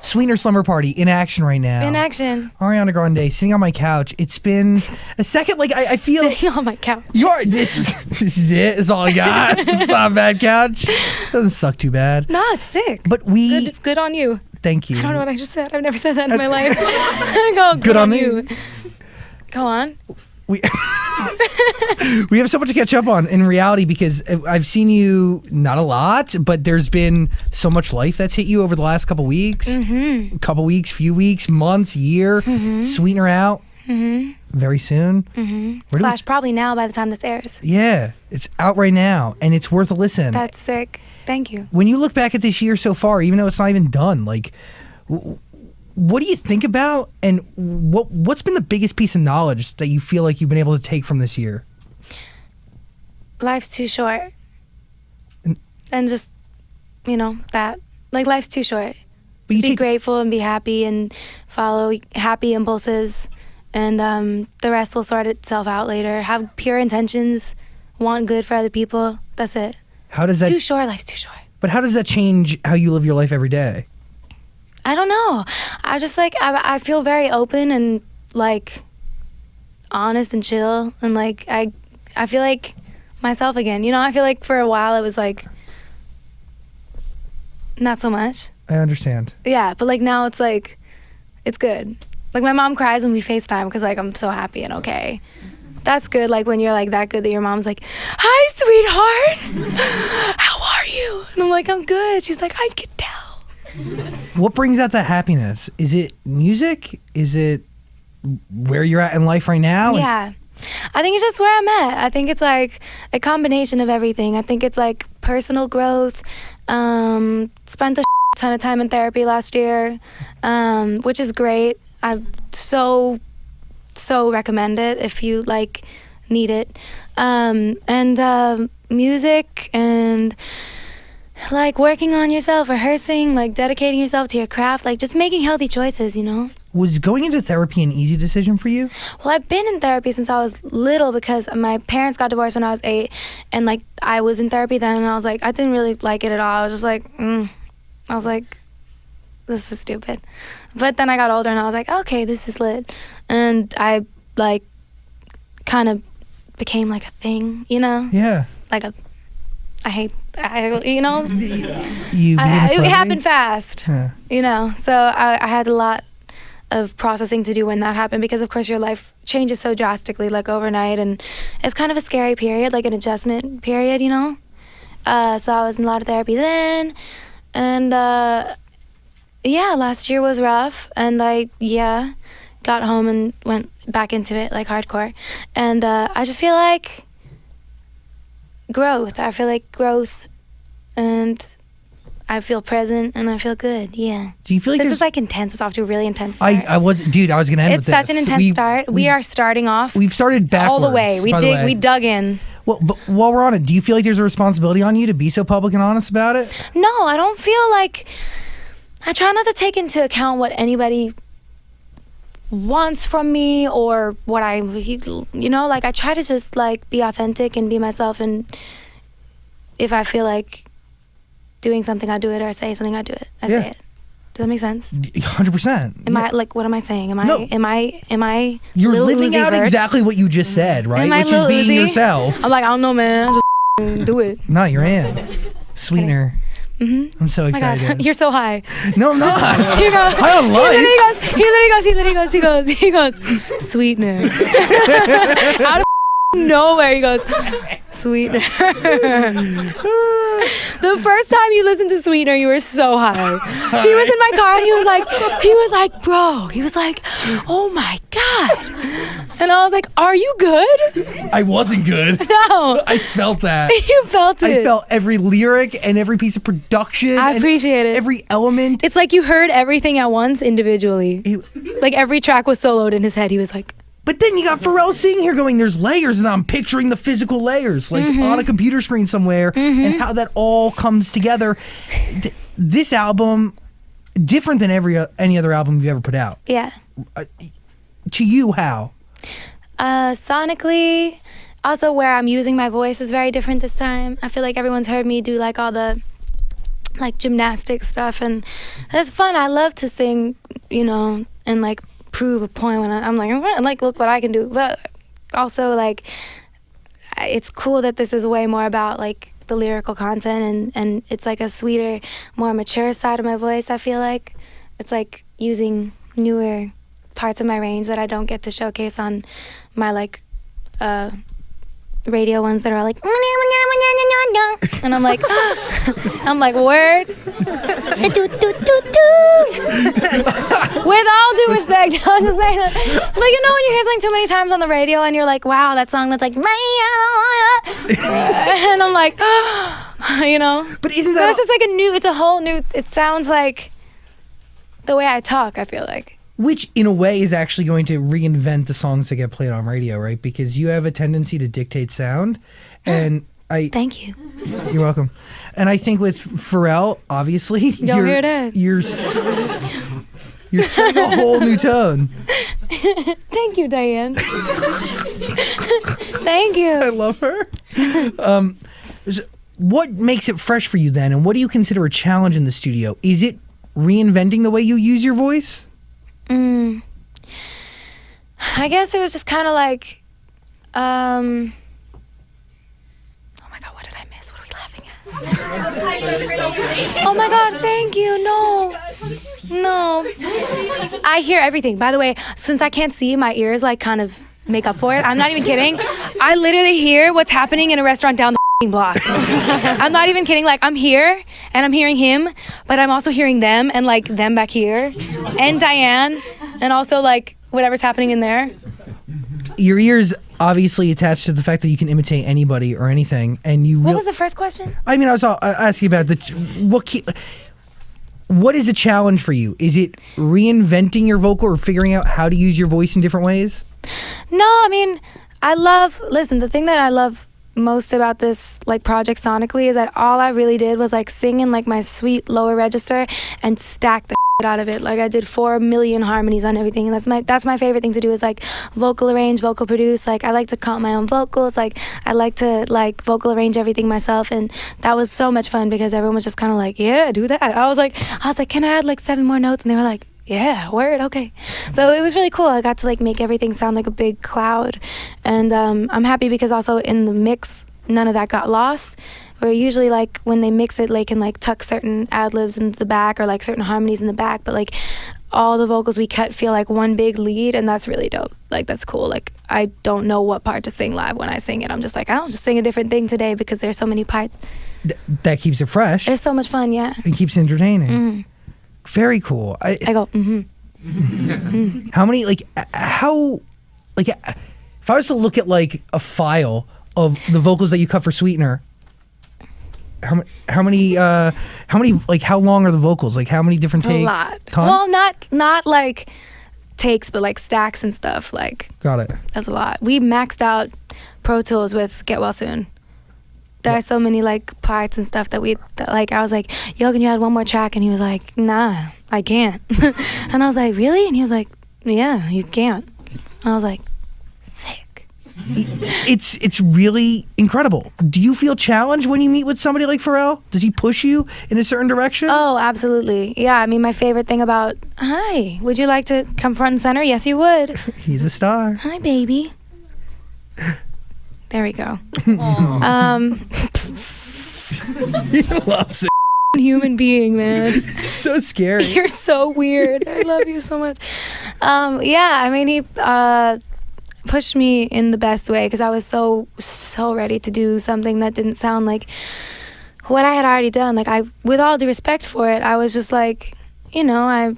Sweetener slumber party in action right now. In action. Ariana Grande sitting on my couch. It's been a second. Like I feel Sitting on my couch. you are. This is it. It's all I got. It's not a bad couch. Doesn't suck too bad. No, it's sick. But we. Good on you. Thank you. I don't know what I just said. I've never said that in my life. Go, good on you. Go on. We we have so much to catch up on in reality because I've seen you not a lot, but there's been so much life that's hit you over the last couple weeks. Mm-hmm. Couple weeks, few weeks, months, year. Mm-hmm. Sweetener out very soon. Mm-hmm. / probably now by the time this airs. Yeah, it's out right now and it's worth a listen. That's sick. Thank you. When you look back at this year so far, even though it's not even done, like, what do you think about, and what's been the biggest piece of knowledge that you feel like you've been able to take from this year? Life's too short. And just, that. Like, life's too short. Be grateful and be happy and follow happy impulses, and the rest will sort itself out later. Have pure intentions, want good for other people. That's it. How does that? Too short. Life's too short. But how does that change how you live your life every day? I don't know. I just I feel very open and like honest and chill, and like I feel like myself again. I feel like for a while it was like not so much. I understand. Yeah, but like now it's like it's good. Like my mom cries when we FaceTime because like I'm so happy and okay. That's good. Like when you're like that good that your mom's like, "Hi, sweetheart. How are you?" And I'm like, "I'm good." She's like, "I can tell." What brings out that happiness? Is it music? Is it where you're at in life right now? Yeah. I think it's just where I'm at. I think it's like a combination of everything. I think it's like personal growth. Spent a ton of time in therapy last year, which is great. I so recommend it if you like need it. And music and like working on yourself, rehearsing, like dedicating yourself to your craft, like just making healthy choices, Was going into therapy an easy decision for you? Well, I've been in therapy since I was little because my parents got divorced when I was 8, and like I was in therapy then, and I was like, I didn't really like it at all. I was just like, I was like, this is stupid. But then I got older and I was like, okay, this is lit. And I like kind of became like a thing, Yeah. Like it happened fast, Yeah. So I had a lot of processing to do when that happened, because of course your life changes so drastically, like overnight, and it's kind of a scary period, like an adjustment period, so I was in a lot of therapy then, and last year was rough, and I got home and went back into it like hardcore, and I just feel like growth. I feel like growth, and I feel present, and I feel good. Yeah. Do you feel like this is like intense? It's off to a really intense start. I was gonna end with this. It's such an intense start. We are starting off. We've started backwards all the way. We dug in. Well, but while we're on it, do you feel like there's a responsibility on you to be so public and honest about it? No, I don't feel like. I try not to take into account what anybody wants from me or what I try to just like be authentic and be myself, and if I feel like doing something, I do it, or I say something, I do it. I say it. Does that make sense? 100%. Am I like, what am I saying? Am No. I You're Lil living Uzi out Vert? exactly what you just said, right? Am I Which is Lil being Uzi? yourself. I'm like, I don't know, man. Just do it. No, you're in. Sweetener. Mm-hmm. I'm so Oh my God. excited. You're so high. No, I'm not. He goes, High on life. he goes, Sweetener. Out of nowhere, he goes, Sweetener. The first time you listened to Sweetener, you were so high. He was in my car and he was like, bro, oh my God. And I was like, are you good? I wasn't good. No. I felt that. You felt it. I felt every lyric and every piece of production. I appreciate it. Every element. It's like you heard everything at once individually. Like every track was soloed in his head. He was like, but then you got Pharrell sitting here going, there's layers, and I'm picturing the physical layers, like on a computer screen somewhere, and how that all comes together. This album, different than any other album you've ever put out. yeah. To you, how? Sonically, also where I'm using my voice is very different this time. I feel like everyone's heard me do like all the like gymnastics stuff, and it's fun. I love to sing, you know, and like prove a point when I'm like, look what I can do. But also like, it's cool that this is way more about like the lyrical content, and it's like a sweeter, more mature side of my voice. I feel like it's like using newer parts of my range that I don't get to showcase on my like radio ones that are like and I'm like word with all due respect, I'm just saying that. Like, you know, when you hear something too many times on the radio and you're like, wow, that song that's like and I'm like you know, but isn't that so it's just like it's a whole new, it sounds like the way I talk, I feel like. Which, in a way, is actually going to reinvent the songs that get played on radio, right? Because you have a tendency to dictate sound, and Thank you. You're welcome. And I think with Pharrell, obviously, hear that. You're setting a whole new tone. Thank you, Diane. Thank you. I love her. What makes it fresh for you then, and what do you consider a challenge in the studio? Is it reinventing the way you use your voice? I guess it was just kind of like, oh my God, what did I miss? What are we laughing at? Oh my God, thank you. No. I hear everything. By the way, since I can't see, my ears like kind of make up for it. I'm not even kidding. I literally hear what's happening in a restaurant down the block. I'm not even kidding. Like, I'm here and I'm hearing him, but I'm also hearing them and like them back here and Diane and also like whatever's happening in there. Your ears obviously attached to the fact that you can imitate anybody or anything, and you. What was the first question? I mean, I was asking about what is a challenge for you? Is it reinventing your vocal or figuring out how to use your voice in different ways? No, I mean, listen, the thing that I love most about this like project sonically is that all I really did was like sing in like my sweet lower register and stack the out of it. Like, I did 4 million harmonies on everything, and that's my favorite thing to do, is like vocal arrange, vocal produce. Like, I like to comp my own vocals. Like, I like to like vocal arrange everything myself, and that was so much fun because everyone was just kind of like, yeah, do that. I was like, can I add like 7 more notes? And they were like, yeah, word, okay. So it was really cool. I got to like make everything sound like a big cloud, and I'm happy because also in the mix none of that got lost. Where usually like when they mix it, they can like tuck certain ad-libs into the back or like certain harmonies in the back, but like all the vocals we cut feel like one big lead, and that's really dope. Like, that's cool. Like, I don't know what part to sing live when I sing it. I'm just like, I'll just sing a different thing today because there's so many parts. That keeps it fresh. It's so much fun, yeah. It keeps it entertaining. Mm-hmm. Very cool. I go, mm-hmm. How many, like, if I was to look at like a file of the vocals that you cut for Sweetener, how many like, how long are the vocals? Like, how many different takes? A lot. Ton? Well, not like takes, but like stacks and stuff. Like, got it. That's a lot. We maxed out Pro Tools with Get Well Soon. There are so many like parts and stuff that like, I was like, yo, can you add one more track? And he was like, nah, I can't. And I was like, really? And he was like, yeah, you can't. And I was like, sick. It's really incredible. Do you feel challenged when you meet with somebody like Pharrell? Does he push you in a certain direction? Oh, absolutely. Yeah, I mean, my favorite thing about, hi, would you like to come front and center? Yes, you would. He's a star. Hi, baby. There we go. He loves it. Human being, man. It's so scary. You're so weird. I love you so much. Yeah, I mean, he pushed me in the best way because I was so ready to do something that didn't sound like what I had already done. Like, with all due respect for it, I was just like, you know,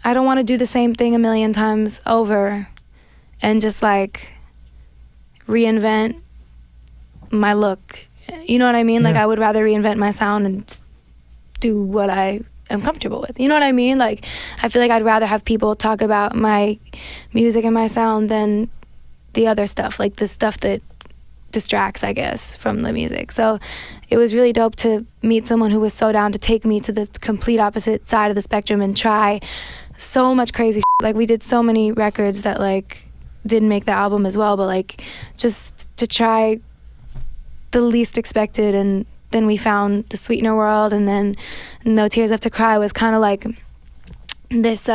I don't want to do the same thing a million times over and just like reinvent my look. You know what I mean? Yeah. Like, I would rather reinvent my sound and just do what I am comfortable with. You know what I mean? Like, I feel like I'd rather have people talk about my music and my sound than the other stuff, like the stuff that distracts, I guess, from the music. So it was really dope to meet someone who was so down to take me to the complete opposite side of the spectrum and try so much crazy shit. Like, we did so many records that like didn't make the album as well, but like just to try the least expected and then we found the Sweetener world, and then No Tears Left to Cry was kind of like this.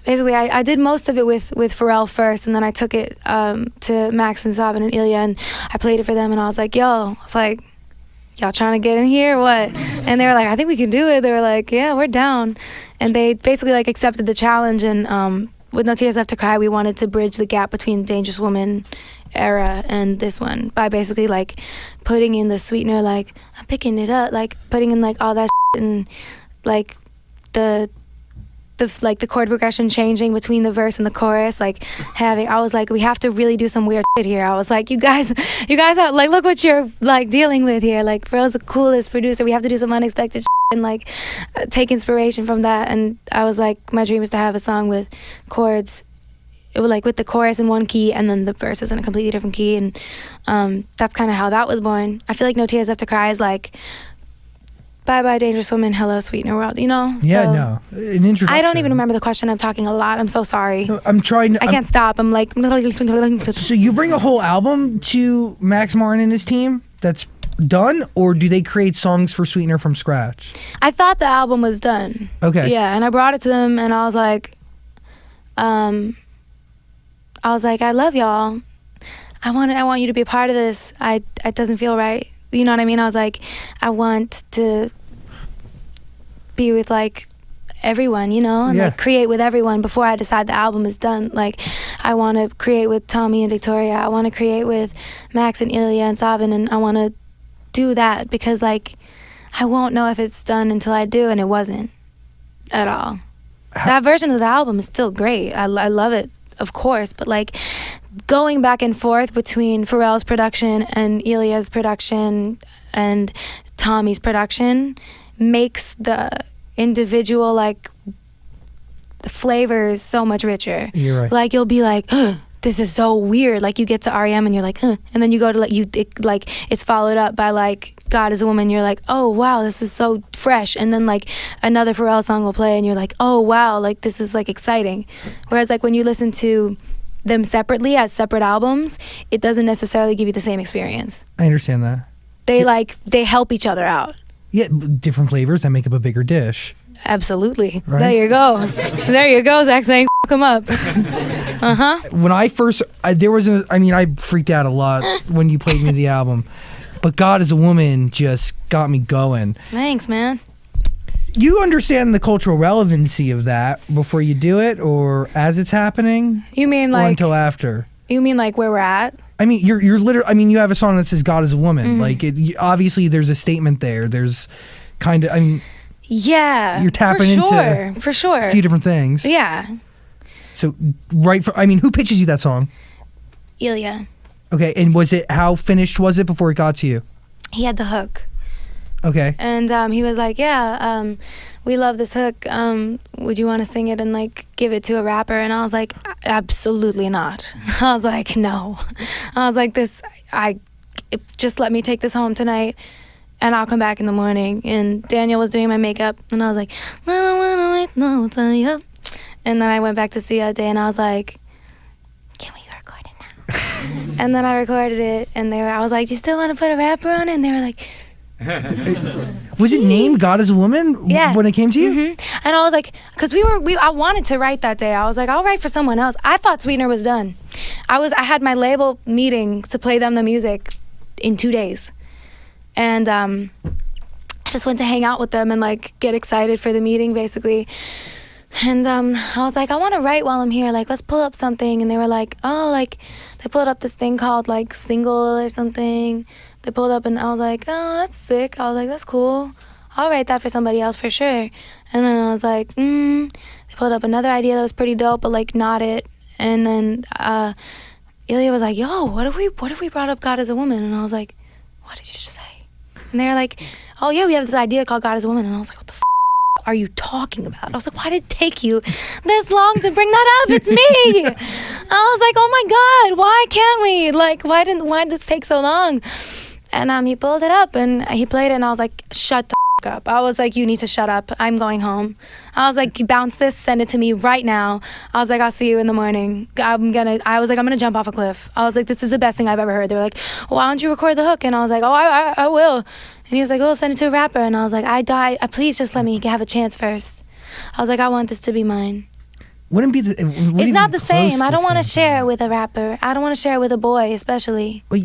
Basically, I did most of it with Pharrell first, and then I took it to Max and Sabin and Ilya, and I played it for them, and I was like, y'all trying to get in here or what? And they were like, I think we can do it. They were like, yeah, we're down. And they basically like accepted the challenge, and with No Tears Left to Cry, we wanted to bridge the gap between Dangerous Woman era and this one by basically like putting in the Sweetener, like I'm picking it up, like putting in like all that shit, and like the like the chord progression changing between the verse and the chorus, like I was like, we have to really do some weird shit here. I was like, you guys have, like, look what you're like dealing with here. Like Pharrell's the coolest producer. We have to do some unexpected shit and like take inspiration from that. And I was like, my dream is to have a song with chords, it was like with the chorus in one key and then the verses in a completely different key. And that's kind of how that was born. I feel like No Tears Left to Cry is like, bye bye Dangerous Woman, hello Sweetener world, you know? Yeah, so, no. An introduction. I don't even remember the question. I'm talking a lot. I'm so sorry. No, I'm trying to... I can't stop. I'm like... So you bring a whole album to Max Martin and his team that's done, or do they create songs for Sweetener from scratch? I thought the album was done. Okay. Yeah, and I brought it to them, and I was like, I love y'all. I want you to be a part of this. It doesn't feel right. You know what I mean? I was like, I want to be with like everyone, you know, and like create with everyone before I decide the album is done. Like, I want to create with Tommy and Victoria. I want to create with Max and Ilya and Sabin, and I want to do that because like I won't know if it's done until I do, and it wasn't at all. That version of the album is still great. I love it, of course, but like going back and forth between Pharrell's production and Ilya's production and Tommy's production makes the individual like the flavors so much richer. You're right. Like you'll be like, this is so weird. Like you get to REM and you're like, and then you go to it's followed up by like God Is a Woman. You're like, oh wow, this is so fresh. And then like another Pharrell song will play and you're like, oh wow, like this is like exciting. Whereas like when you listen to them separately as separate albums, it doesn't necessarily give you the same experience. I understand that. They help each other out. Yeah, different flavors that make up a bigger dish. Absolutely. Right? There you go. There you go, Zach saying fuck them up. When I first, I freaked out a lot when you played me the album, but God Is a Woman just got me going. Thanks, man. You understand the cultural relevancy of that before you do it, or as it's happening? You mean or like until after? You mean like where we're at? I mean, you're literally. I mean, you have a song that says "God Is a Woman." Mm-hmm. Like, obviously, there's a statement there. There's kind of. I mean. Yeah. You're tapping into for sure. a few different things. Yeah. So who pitches you that song? Ilya. Okay, and how finished was it before it got to you? He had the hook. Okay. And he was like, yeah, we love this hook. Would you want to sing it and like give it to a rapper? And I was like, absolutely not. I was like, no. I was like, just let me take this home tonight and I'll come back in the morning. And Daniel was doing my makeup and I was like, I don't wanna wait no time. And then I went back to see that day and I was like, can we record it now? And then I recorded it and I was like, do you still want to put a rapper on it? And they were like, was it named God Is a Woman? Yeah. When it came to you? Mm-hmm. And I was like, because I wanted to write that day. I was like, I'll write for someone else. I thought Sweetener was done. I had my label meeting to play them the music in 2 days. And I just went to hang out with them and like get excited for the meeting basically. And I was like, I want to write while I'm here. Like, let's pull up something. And they were like, oh, like they pulled up this thing called like Single or something. They pulled up and I was like, oh, that's sick. I was like, that's cool. I'll write that for somebody else for sure. And then I was like, they pulled up another idea that was pretty dope, but like not it. And then Ilya was like, yo, what if we brought up God Is a Woman? And I was like, what did you just say? And they were like, oh yeah, we have this idea called God Is a Woman. And I was like, what the are you talking about? I was like, why did it take you this long to bring that up? It's me. I was like, oh my God, why can't we? Like, why did this take so long? And he pulled it up and he played it and I was like, shut the up. I was like, you need to shut up. I'm going home. I was like, bounce this, send it to me right now. I was like, I'll see you in the morning. I'm gonna jump off a cliff. I was like, this is the best thing I've ever heard. They were like, why don't you record the hook? And I was like, oh, I will. And he was like, oh, send it to a rapper. And I was like, please just let me have a chance first. I was like, I want this to be mine. Wouldn't be it's not the same. I don't want to share it with a rapper. I don't want to share it with a boy, especially. Well,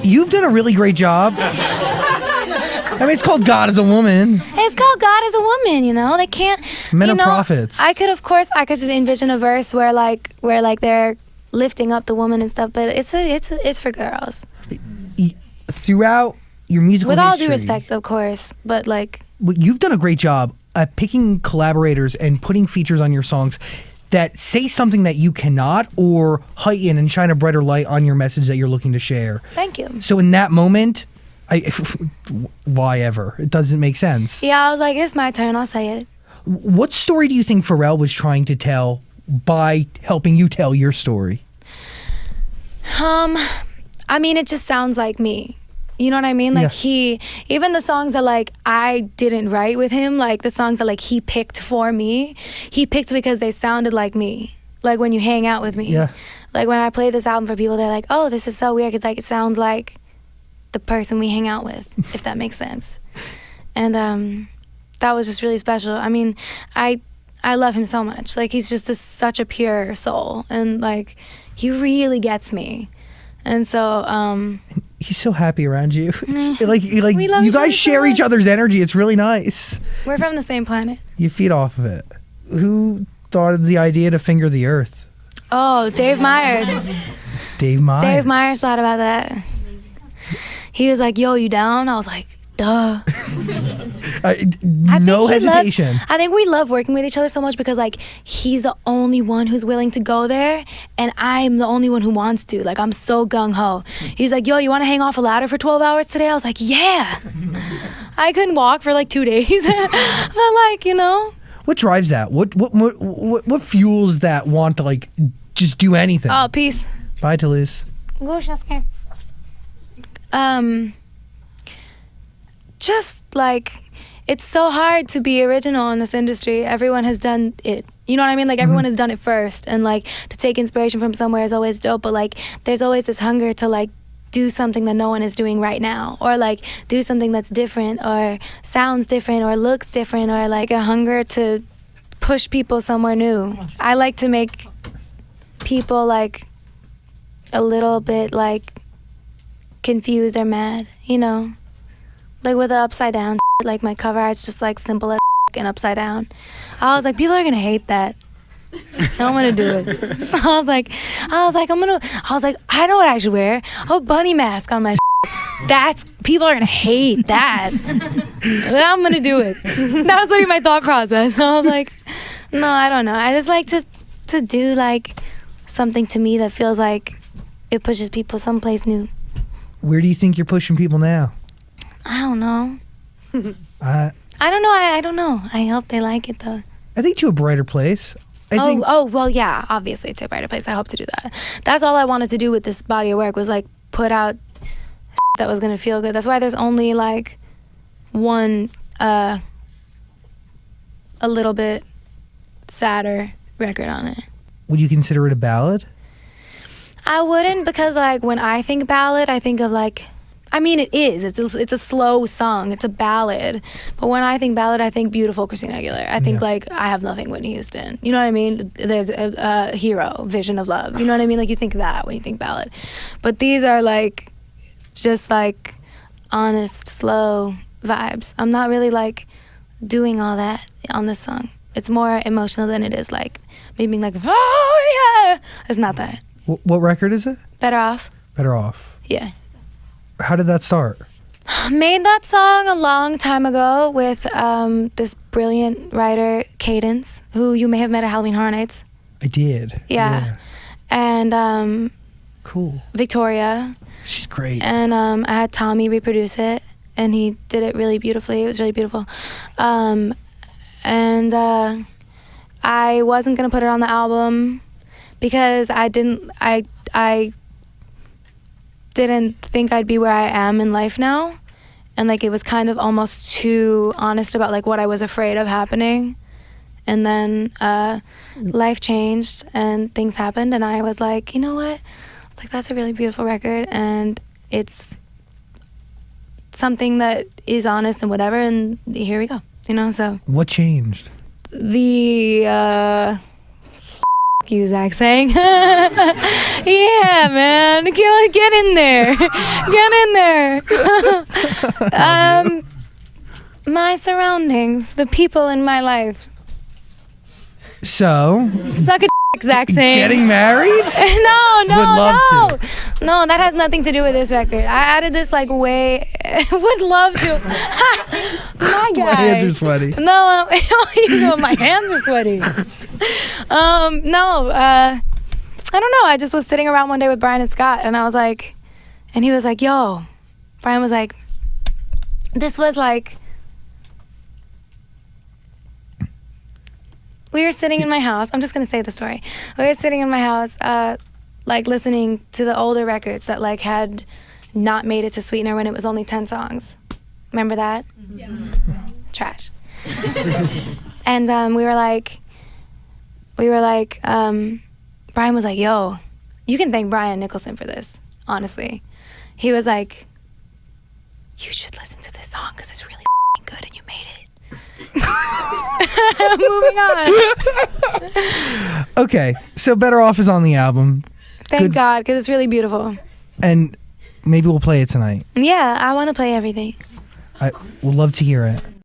you've done a really great job. I mean, it's called God as a Woman. It's called God as a Woman, you know? They can't... Men are prophets. I could envision a verse where they're lifting up the woman and stuff, but it's for girls. Throughout your musical with history, all due respect, of course, but like... You've done a great job at picking collaborators and putting features on your songs that say something that you cannot, or heighten and shine a brighter light on your message that you're looking to share. Thank you. So in that moment, why ever? It doesn't make sense. Yeah, I was like, it's my turn, I'll say it. What story do you think Pharrell was trying to tell by helping you tell your story? I mean, it just sounds like me. You know what I mean? Like even the songs that like I didn't write with him, like the songs that like he picked for me, he picked because they sounded like me. Like when you hang out with me. Yeah. Like when I play this album for people, they're like, oh, this is so weird. It's like, it sounds like the person we hang out with, if that makes sense. And that was just really special. I mean, I love him so much. Like he's just such a pure soul, and like he really gets me. And so he's so happy around you. It's like we love you guys share so each other's energy. It's really nice. We're from the same planet. You feed off of it. Who thought of the idea to finger the earth? Oh, Dave Myers. Dave Myers. Dave Myers thought about that. He was like, yo, you down? I was like, duh. No hesitation. I think we love working with each other so much because like he's the only one who's willing to go there, and I'm the only one who wants to. Like I'm so gung-ho. He's like, yo, you want to hang off a ladder for 12 hours today? I was like, yeah. I couldn't walk for like 2 days. But like, you know. What drives that? What fuels that want to like just do anything? Oh, peace. Bye, Toulouse. Just like, it's so hard to be original in this industry. Everyone has done it. You know what I mean? Like everyone has done it first, and like to take inspiration from somewhere is always dope, but like there's always this hunger to like do something that no one is doing right now, or like do something that's different or sounds different or looks different, or like a hunger to push people somewhere new. I like to make people like a little bit like confused or mad, you know? Like with the upside down, like my cover art's just like simple as and upside down. I was like, people are gonna hate that. I'm gonna do it. I was like, I know what I should wear. A bunny mask on my people are gonna hate that. I'm gonna do it. That was like my thought process. I was like, no, I don't know. I just like to do like something to me that feels like it pushes people someplace new. Where do you think you're pushing people now? I don't know. I don't know. I hope they like it though. I think to a brighter place. Well, yeah, obviously to a brighter place. I hope to do that. That's all I wanted to do with this body of work, was like put out that was gonna feel good. That's why there's only like one a little bit sadder record on it. Would you consider it a ballad? I wouldn't, because like when I think ballad, I think of like, I mean, it is. It's a slow song. It's a ballad. But when I think ballad, I think beautiful Christina Aguilera. I think like I Have Nothing, Whitney Houston. You know what I mean? There's a hero, Vision of Love. You know what I mean? Like you think that when you think ballad. But these are like just like honest, slow vibes. I'm not really like doing all that on this song. It's more emotional than it is like me being like, oh yeah. It's not that. What record is it? Better Off. Better Off. Yeah. How did that start? Made that song a long time ago with this brilliant writer, Cadence, who you may have met at Halloween Horror Nights. I did. Yeah. And cool. Victoria. She's great. And I had Tommy reproduce it, and he did it really beautifully. It was really beautiful. And I wasn't gonna put it on the album because I didn't think I'd be where I am in life now, and like it was kind of almost too honest about like what I was afraid of happening. And then life changed and things happened, and I was like, you know what, it's like that's a really beautiful record, and it's something that is honest and whatever, and here we go, you know. So what changed? The you, Zach, saying yeah, man, get in there. Get in there. My surroundings, the people in my life. So Suck a dick, Zach saying. Getting married? No, Would love to. No, that has nothing to do with this record. I added this like way. Would love to. My guy. My hands are sweaty. No, you know, my hands are sweaty. No, I don't know. I just was sitting around one day with Brian and Scott, and I was like, and he was like, yo. Brian was like, this was like. We were sitting in my house. I'm just gonna say the story. We were sitting in my house, like listening to the older records that like had not made it to Sweetener when it was only 10 songs. Remember that? Yeah. Trash. And we were like, Brian was like, yo, you can thank Brian Nicholson for this, honestly. He was like, you should listen to this song because it's really good and you made it. Moving on. Okay, so Better Off is on the album. Thank God, because it's really beautiful. And maybe we'll play it tonight. Yeah, I want to play everything. I would love to hear it.